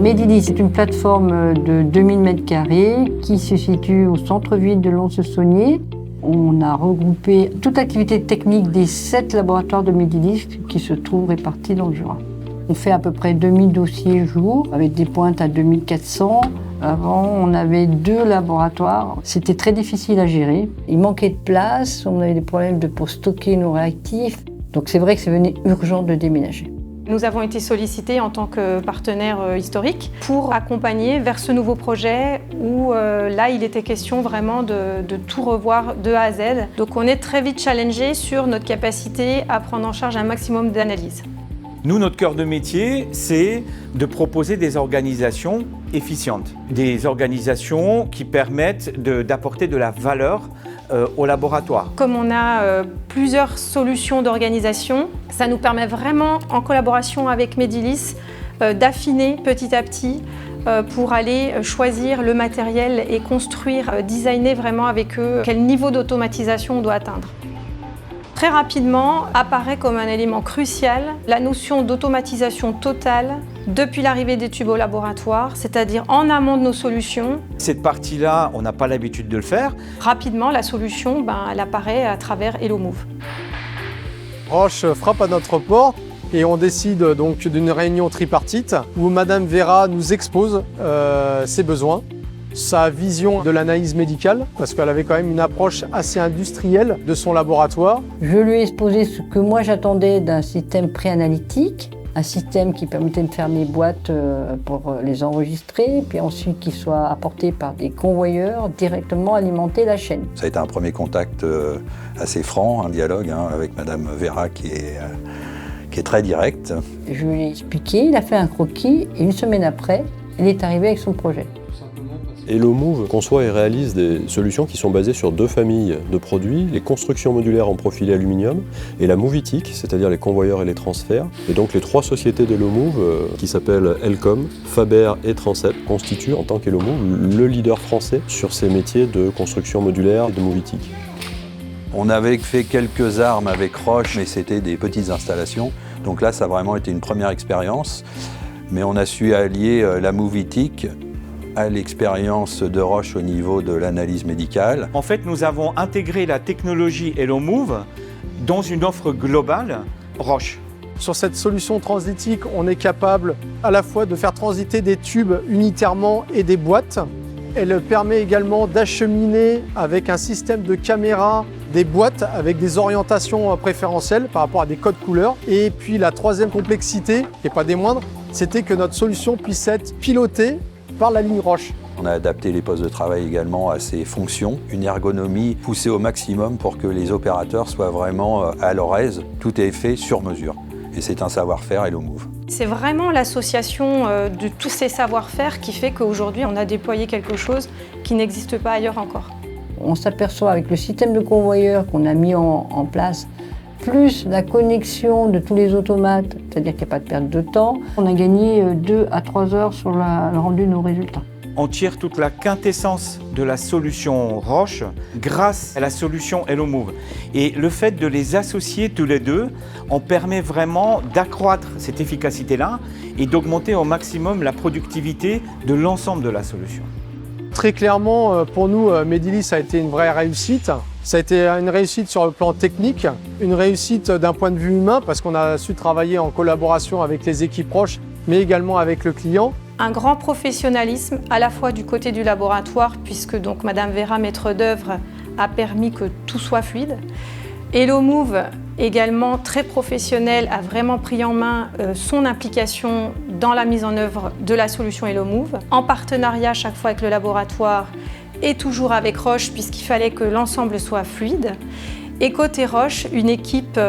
Medidis, c'est une plateforme de 2000 m² qui se situe au centre-ville de Lons-le-Saunier. On a regroupé toute l'activité technique des 7 laboratoires de Medidis qui se trouvent répartis dans le Jura. On fait à peu près 2000 dossiers jour, avec des pointes à 2400. Avant, on avait 2 laboratoires. C'était très difficile à gérer. Il manquait de place, on avait des problèmes pour stocker nos réactifs. Donc c'est vrai que c'est devenu urgent de déménager. Nous avons été sollicités en tant que partenaire historique pour accompagner vers ce nouveau projet où là il était question vraiment de tout revoir de A à Z. Donc on est très vite challengé sur notre capacité à prendre en charge un maximum d'analyses. Nous, notre cœur de métier, c'est de proposer des organisations efficientes, des organisations qui permettent d'apporter de la valeur au laboratoire. Comme on a plusieurs solutions d'organisation, ça nous permet vraiment, en collaboration avec Medidis, d'affiner petit à petit pour aller choisir le matériel et construire, designer vraiment avec eux quel niveau d'automatisation on doit atteindre. Très rapidement apparaît comme un élément crucial la notion d'automatisation totale depuis l'arrivée des tubes au laboratoire, c'est-à-dire en amont de nos solutions. Cette partie-là, on n'a pas l'habitude de le faire. Rapidement, la solution, elle apparaît à travers HelloMove. Roche frappe à notre porte et on décide donc d'une réunion tripartite où Madame Vera nous expose ses besoins, sa vision de l'analyse médicale, parce qu'elle avait quand même une approche assez industrielle de son laboratoire. Je lui ai exposé ce que moi j'attendais d'un système préanalytique, un système qui permettait de faire mes boîtes pour les enregistrer, puis ensuite qu'il soit apporté par des convoyeurs directement alimenter la chaîne. Ça a été un premier contact assez franc, un dialogue avec Madame Vera qui est très direct. Je lui ai expliqué, il a fait un croquis et une semaine après, il est arrivé avec son projet. HelloMove conçoit et réalise des solutions qui sont basées sur 2 familles de produits, les constructions modulaires en profilé aluminium et la Movitic, c'est-à-dire les convoyeurs et les transferts. Et donc les 3 sociétés d'HelloMove, qui s'appellent Elcom, Faber et Transep, constituent en tant qu'HelloMove le leader français sur ces métiers de construction modulaire et de Movitic. On avait fait quelques armes avec Roche, mais c'était des petites installations. Donc là, ça a vraiment été une première expérience. Mais on a su allier la Movitic à l'expérience de Roche au niveau de l'analyse médicale. En fait, nous avons intégré la technologie HelloMove dans une offre globale Roche. Sur cette solution transitique, on est capable à la fois de faire transiter des tubes unitairement et des boîtes. Elle permet également d'acheminer avec un système de caméra des boîtes avec des orientations préférentielles par rapport à des codes couleurs. Et puis la troisième complexité, qui n'est pas des moindres, c'était que notre solution puisse être pilotée par la ligne Roche. On a adapté les postes de travail également à ces fonctions, une ergonomie poussée au maximum pour que les opérateurs soient vraiment à leur aise. Tout est fait sur mesure et c'est un savoir-faire HelloMove. C'est vraiment l'association de tous ces savoir-faire qui fait qu'aujourd'hui on a déployé quelque chose qui n'existe pas ailleurs encore. On s'aperçoit avec le système de convoyeur qu'on a mis en place, plus la connexion de tous les automates, c'est-à-dire qu'il n'y a pas de perte de temps, on a gagné 2 à 3 heures sur le rendu de nos résultats. On tire toute la quintessence de la solution Roche grâce à la solution HelloMove. Et le fait de les associer tous les deux, on permet vraiment d'accroître cette efficacité-là et d'augmenter au maximum la productivité de l'ensemble de la solution. Très clairement, pour nous, Medidis a été une vraie réussite. Ça a été une réussite sur le plan technique, une réussite d'un point de vue humain parce qu'on a su travailler en collaboration avec les équipes proches, mais également avec le client. Un grand professionnalisme à la fois du côté du laboratoire, puisque donc Madame Vera, maître d'œuvre, a permis que tout soit fluide. HelloMove, également très professionnel, a vraiment pris en main son implication dans la mise en œuvre de la solution HelloMove, en partenariat chaque fois avec le laboratoire et toujours avec Roche, puisqu'il fallait que l'ensemble soit fluide. Et côté Roche, une équipe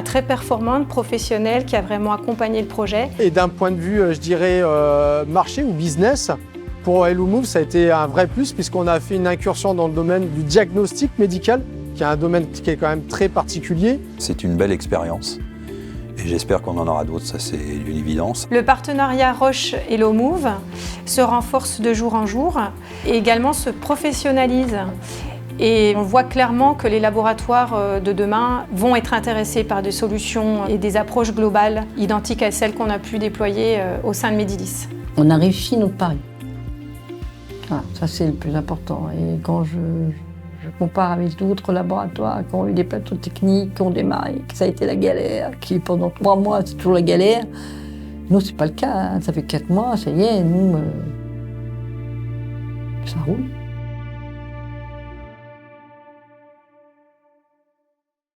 très performante, professionnelle, qui a vraiment accompagné le projet. Et d'un point de vue, je dirais, marché ou business, pour HelloMove, ça a été un vrai plus puisqu'on a fait une incursion dans le domaine du diagnostic médical, qui est un domaine qui est quand même très particulier. C'est une belle expérience et j'espère qu'on en aura d'autres, ça c'est une évidence. Le partenariat Roche-HelloMove se renforce de jour en jour et également se professionnalise. Et on voit clairement que les laboratoires de demain vont être intéressés par des solutions et des approches globales identiques à celles qu'on a pu déployer au sein de Medilis. On a réussi notre pari. Voilà, ça c'est le plus important. Et quand je compare avec d'autres laboratoires qui ont eu des plateaux techniques, qui ont démarré, que ça a été la galère, qui pendant 3 mois c'est toujours la galère, nous c'est pas le cas, hein. Ça fait 4 mois, ça y est, nous, ça roule.